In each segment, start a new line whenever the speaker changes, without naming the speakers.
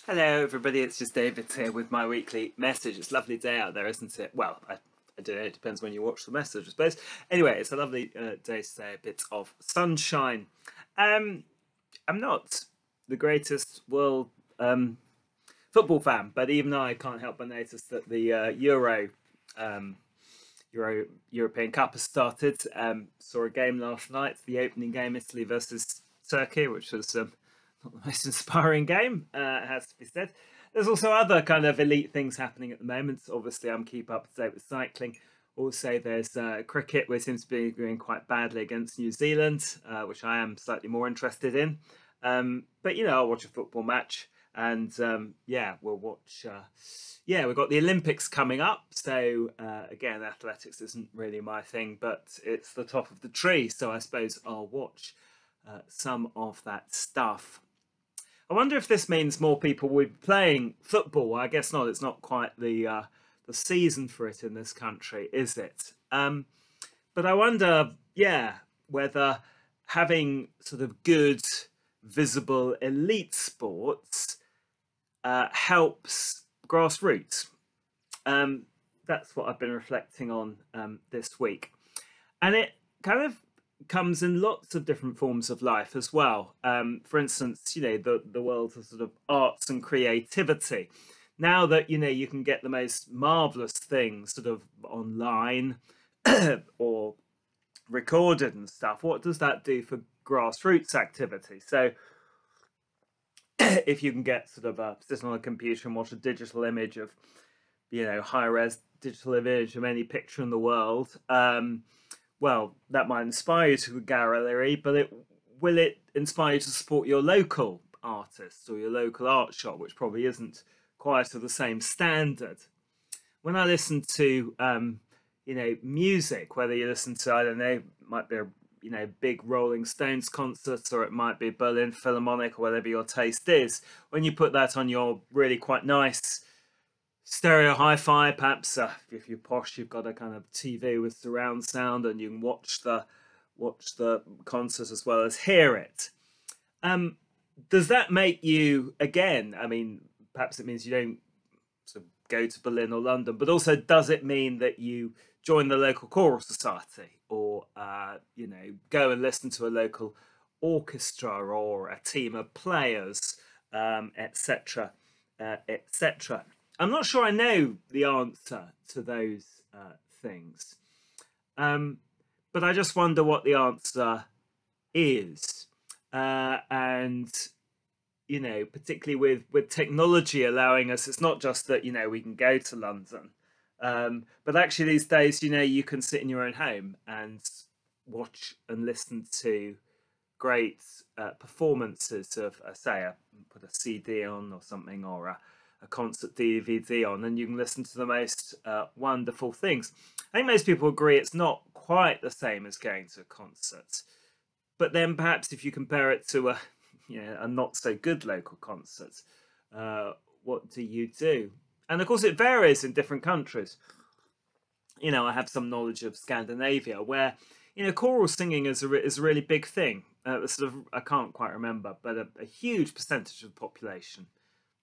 Hello, everybody. It's just David here with my weekly message. It's a lovely day out there, isn't it? Well, I don't know. It depends when you watch the message, I suppose. Anyway, it's a lovely day today. A bit of sunshine. Um, I'm not the greatest world football fan, but even I can't help but notice that the um, European Cup has started. Saw a game last night, the opening game, Italy versus Turkey, which was not the most inspiring game, it has to be said. There's also other kind of elite things happening at the moment. Obviously, I'm keep up to date with cycling. Also, there's cricket, which seems to be doing quite badly against New Zealand, which I am slightly more interested in. But I'll watch a football match, and yeah, we'll watch. Yeah, we've got the Olympics coming up. So again, athletics isn't really my thing, but it's the top of the tree. So I suppose I'll watch some of that stuff. I wonder if this means more people will be playing football. I guess not. It's not quite the season for it in this country, is it? But I wonder, yeah, whether having sort of good, visible, elite sports helps grassroots. That's what I've been reflecting on this week, and it kind of comes in lots of different forms of life as well. For instance, the world of sort of arts and creativity. Now that you can get the most marvelous things sort of online or recorded and stuff, what does that do for grassroots activity? So if you can get sort of sit on a computer and watch a digital image of high res digital image of any picture in the world, well, that might inspire you to a gallery, but will it inspire you to support your local artist or your local art shop, which probably isn't quite to the same standard? When I listen to music, whether you listen to, I don't know, it might be a big Rolling Stones concert, or it might be Berlin Philharmonic, or whatever your taste is, when you put that on your really quite nice stereo hi-fi, perhaps if you're posh, you've got a kind of TV with surround sound, and you can watch the concert as well as hear it. Does that make you, again? I mean, perhaps it means you don't sort of go to Berlin or London, but also does it mean that you join the local choral society, or go and listen to a local orchestra or a team of players, etc., etc.? I'm not sure I know the answer to those things, but I just wonder what the answer is. And particularly with technology allowing us, it's not just that we can go to London, but actually these days you can sit in your own home and watch and listen to great performances of, say, put a CD on or something, or a concert DVD on, and you can listen to the most wonderful things. I think most people agree it's not quite the same as going to a concert, but then perhaps if you compare it to a not so good local concert, what do you do? And of course it varies in different countries. I have some knowledge of Scandinavia, where choral singing is a really big thing. Sort of, I can't quite remember, but a huge percentage of the population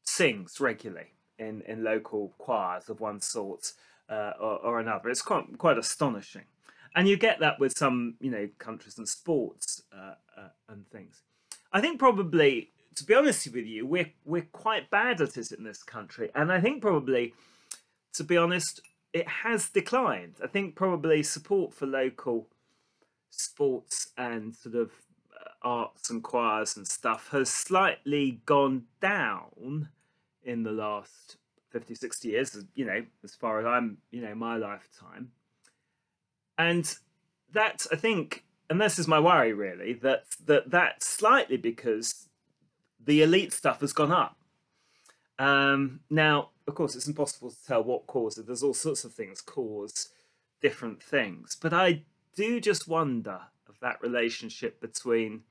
sings regularly in local choirs of one sort or another. It's quite astonishing, and you get that with some countries and sports and things. I think probably, to be honest with you, we're quite bad at it in this country, and I think probably, to be honest, it has declined. I think probably support for local sports and sort of arts and choirs and stuff has slightly gone down in the last 50, 60 years, as far as I'm, my lifetime. And that, I think, and this is my worry really, that's slightly because the elite stuff has gone up. Now, of course, it's impossible to tell what causes. There's all sorts of things cause different things, but I do just wonder of that relationship between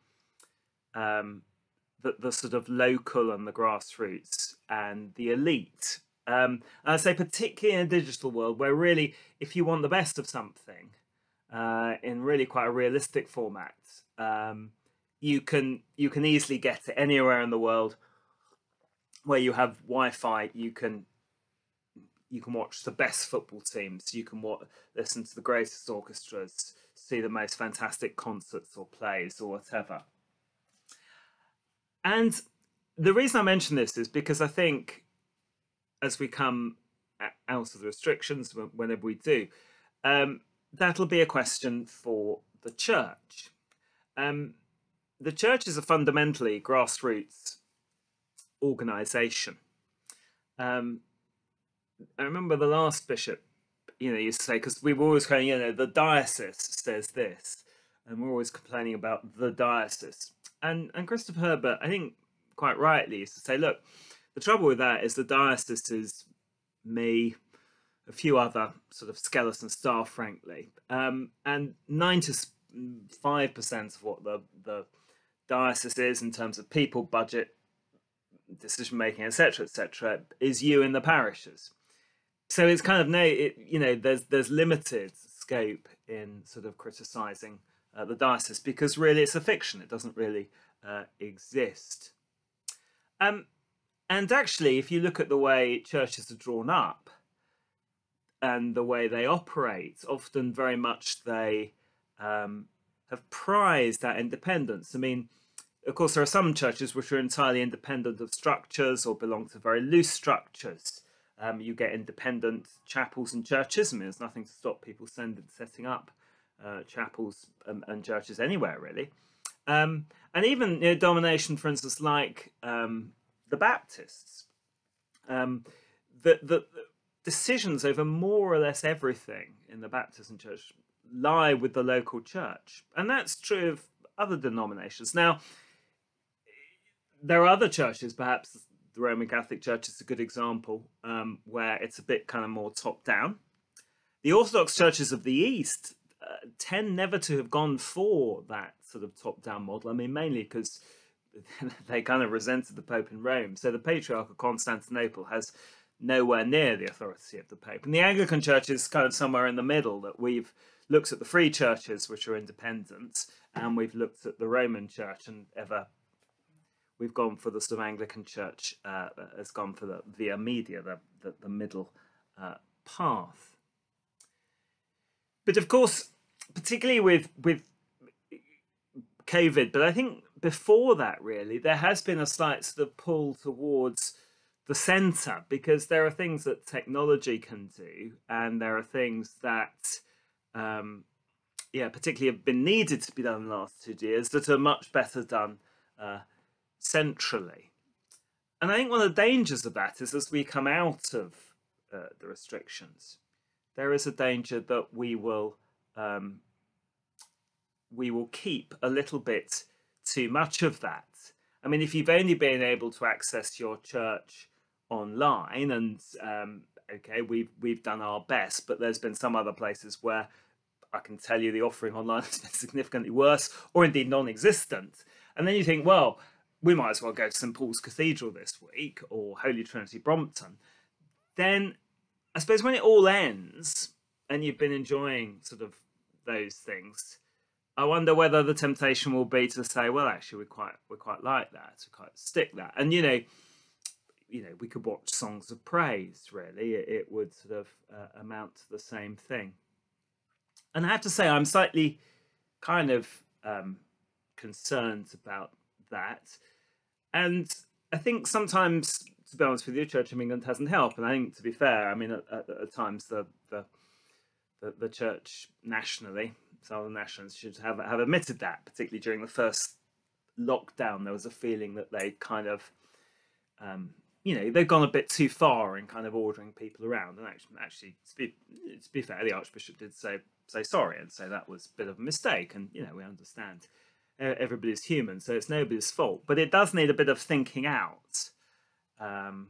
the sort of local and the grassroots and the elite. And I say particularly in a digital world, where really, if you want the best of something in really quite a realistic format, you can easily get it anywhere in the world where you have Wi-Fi, you can watch the best football teams, you can listen to the greatest orchestras, see the most fantastic concerts or plays or whatever. And the reason I mention this is because I think as we come out of the restrictions, whenever we do, that'll be a question for the church. The church is a fundamentally grassroots organisation. I remember the last bishop, used to say, because we were always going, the diocese says this, and we're always complaining about the diocese. And Christopher Herbert, I think quite rightly, used to say, look, the trouble with that is the diocese is me, a few other sort of skeleton staff, frankly, and 95% of what the diocese is in terms of people, budget, decision making, etc., is you in the parishes. So it's kind of there's limited scope in sort of criticising the diocese, because really it's a fiction. It doesn't really exist. And actually, if you look at the way churches are drawn up and the way they operate, often very much they have prized that independence. I mean, of course, there are some churches which are entirely independent of structures or belong to very loose structures. You get independent chapels and churches. I mean, there's nothing to stop people setting up chapels and churches anywhere, really. And even denomination, for instance, like the Baptists, the decisions over more or less everything in the Baptist church lie with the local church. And that's true of other denominations. Now, there are other churches, perhaps the Roman Catholic Church is a good example, where it's a bit kind of more top-down. The Orthodox churches of the East tend never to have gone for that sort of top-down model. I mean, mainly because they kind of resented the Pope in Rome. So the Patriarch of Constantinople has nowhere near the authority of the Pope. And the Anglican Church is kind of somewhere in the middle, that we've looked at the free churches, which are independent, and we've looked at the Roman Church, and we've gone for the sort of Anglican Church, has gone for the via media, the middle path. But of course, particularly with COVID, but I think before that, really, there has been a slight sort of pull towards the centre, because there are things that technology can do, and there are things that, particularly have been needed to be done in the last 2 years that are much better done centrally. And I think one of the dangers of that is, as we come out of the restrictions, there is a danger that we will keep a little bit too much of that. I mean, if you've only been able to access your church online, and okay, we've done our best, but there's been some other places where I can tell you the offering online has been significantly worse, or indeed non-existent. And then you think, well, we might as well go to St Paul's Cathedral this week, or Holy Trinity Brompton. Then I suppose when it all ends and you've been enjoying sort of those things, I wonder whether the temptation will be to say, well, actually, we quite like that, we quite stick that. And we could watch songs of praise. Really, it would sort of amount to the same thing. And I have to say, I'm slightly kind of concerned about that. And I think sometimes, to be honest with you, Church of England hasn't helped. And I think, to be fair, I mean, at times the church nationally, some of the nationals should have admitted that, particularly during the first lockdown. There was a feeling that they kind of, they've gone a bit too far in kind of ordering people around. And actually, to be fair, the Archbishop did say sorry and say that was a bit of a mistake. And, we understand everybody's human, so it's nobody's fault. But it does need a bit of thinking out. And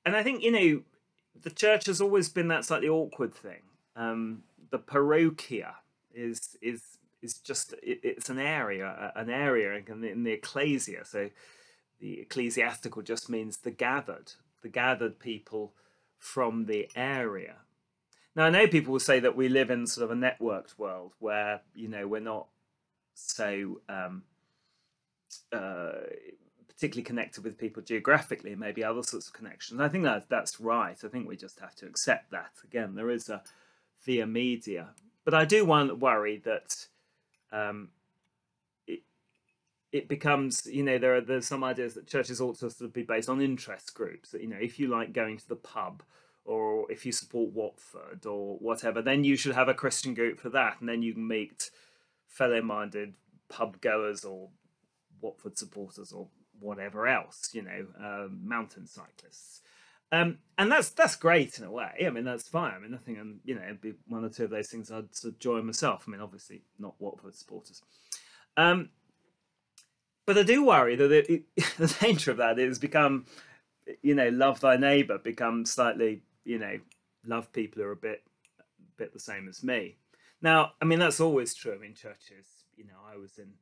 I think, the church has always been that slightly awkward thing. The parochia is just, it's an area in the ecclesia. So the ecclesiastical just means the gathered people from the area. Now, I know people will say that we live in sort of a networked world where, we're not so particularly connected with people geographically, and maybe other sorts of connections. I think that's right. I think we just have to accept that. Again, there is a via media, but I do worry that um, it becomes, there's some ideas that churches ought to sort of be based on interest groups. That, if you like going to the pub, or if you support Watford or whatever, then you should have a Christian group for that, and then you can meet fellow-minded pub goers or Watford supporters or whatever else, mountain cyclists. And that's great in a way. I mean, that's fine. I mean, nothing, it'd be one or two of those things I'd sort of join myself. I mean, obviously not Watford supporters. But I do worry that the danger of that is become, love thy neighbour, become slightly, love people who are a bit the same as me. Now, I mean, that's always true. I mean, churches, I was in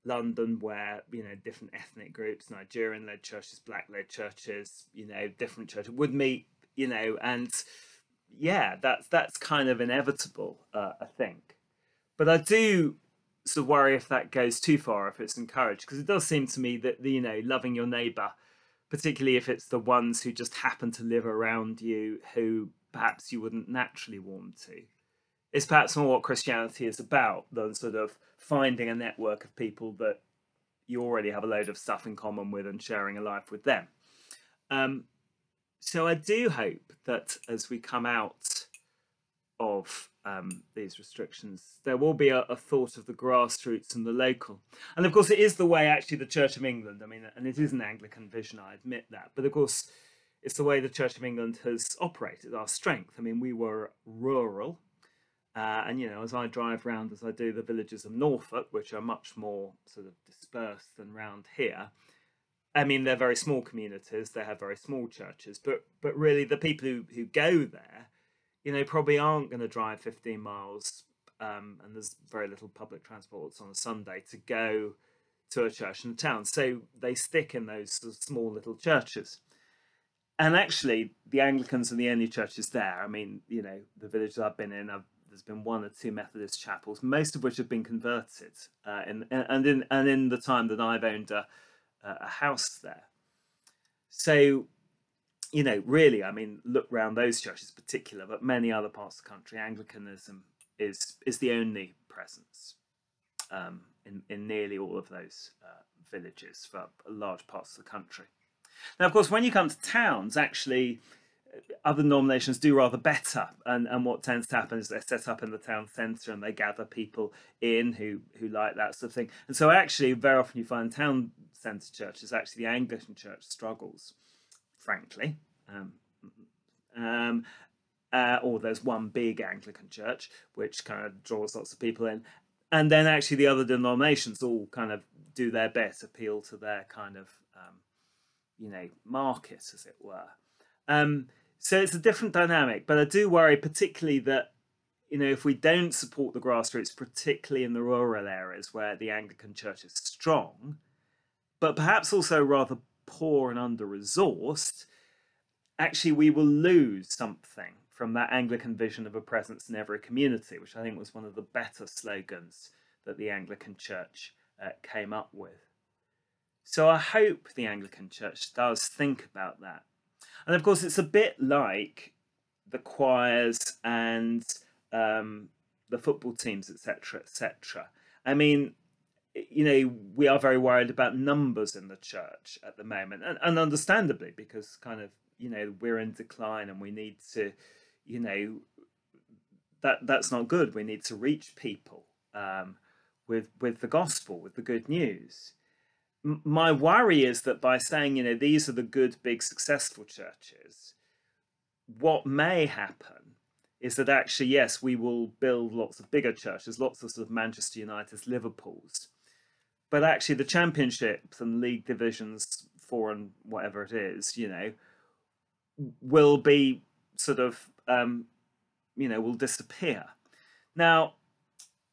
London where, different ethnic groups, Nigerian-led churches, black-led churches, different churches would meet, and yeah, that's kind of inevitable, I think. But I do sort of worry if that goes too far, if it's encouraged, because it does seem to me that loving your neighbour, particularly if it's the ones who just happen to live around you, who perhaps you wouldn't naturally warm to, is perhaps more what Christianity is about than sort of finding a network of people that you already have a load of stuff in common with and sharing a life with them. So I do hope that as we come out of these restrictions, there will be a thought of the grassroots and the local. And of course, it is the way actually the Church of England, I mean, and it is an Anglican vision, I admit that, but of course, it's the way the Church of England has operated, our strength. I mean, we were rural, and as I drive around, as I do the villages of Norfolk, which are much more sort of dispersed than round here, I mean, they're very small communities, they have very small churches, but really the people who go there, probably aren't going to drive 15 miles, and there's very little public transport on a Sunday to go to a church in the town. So they stick in those sort of small little churches. And actually, the Anglicans are the only churches there. I mean, the villages I've been in, there's been one or two Methodist chapels, most of which have been converted, in the time that I've owned a house there. So, really, I mean, look round those churches in particular, but many other parts of the country, Anglicanism is the only presence in nearly all of those villages for large parts of the country. Now, of course, when you come to towns, actually, other denominations do rather better. And what tends to happen is they're set up in the town centre and they gather people in who like that sort of thing. And so actually, very often you find town centre churches, actually the Anglican church struggles, frankly. Or there's one big Anglican church, which kind of draws lots of people in. And then actually the other denominations all kind of do their best, appeal to their kind of, market, as it were. So it's a different dynamic, but I do worry particularly that, if we don't support the grassroots, particularly in the rural areas where the Anglican Church is strong, but perhaps also rather poor and under-resourced, actually we will lose something from that Anglican vision of a presence in every community, which I think was one of the better slogans that the Anglican Church came up with. So I hope the Anglican Church does think about that. And of course, it's a bit like the choirs and the football teams, etc., etc. I mean, we are very worried about numbers in the church at the moment, and understandably, because kind of, we're in decline and we need to, that's not good. We need to reach people with the gospel, with the good news. My worry is that by saying, these are the good, big, successful churches, what may happen is that actually, yes, we will build lots of bigger churches, lots of sort of Manchester United's, Liverpool's, but actually the championships and league divisions 4 and whatever it is, will be sort of, will disappear. Now,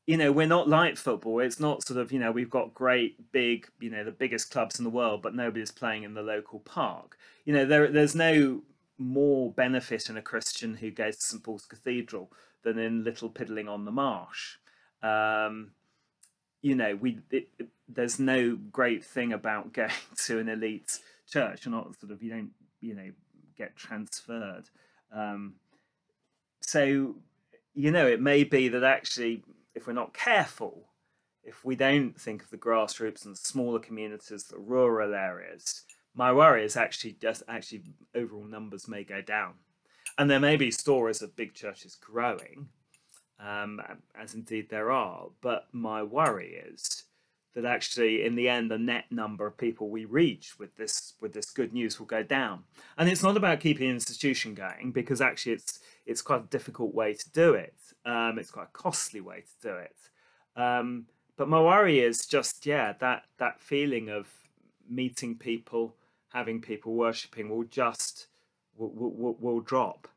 we're not like football. It's not sort of, we've got great, big, the biggest clubs in the world, but nobody's playing in the local park. There's no more benefit in a Christian who goes to St Paul's Cathedral than in little piddling on the marsh. you know, there's no great thing about going to an elite church. You're not sort of, you don't, you know, get transferred. Um, so, you know, it may be that actually, if we're not careful, if we don't think of the grassroots and smaller communities, the rural areas, my worry is actually just actually overall numbers may go down. And there may be stories of big churches growing, as indeed there are. But my worry is that actually, in the end, the net number of people we reach with this good news will go down. And it's not about keeping an institution going, because actually it's quite a difficult way to do it. It's quite a costly way to do it. But my worry is just, yeah, that feeling of meeting people, having people worshipping will drop.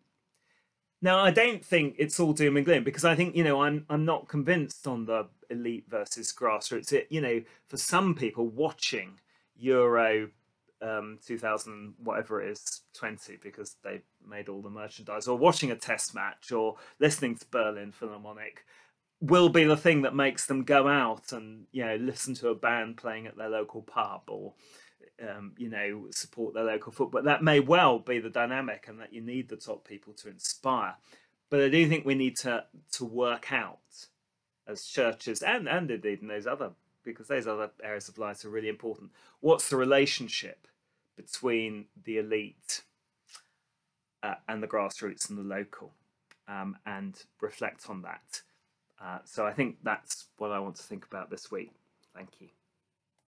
Now, I don't think it's all doom and gloom, because I think, you know, I'm not convinced on the elite versus grassroots. You know, for some people watching Euro 2000 whatever it is 20, because they made all the merchandise, or watching a test match, or listening to Berlin Philharmonic, will be the thing that makes them go out and, you know, listen to a band playing at their local pub, or you know, support their local football. That may well be the dynamic, and that you need the top people to inspire. But I do think we need to work out, as churches and indeed in those other, because those other areas of life are really important, what's the relationship between the elite and the grassroots and the local, and reflect on that. So I think that's what I want to think about this week. Thank you.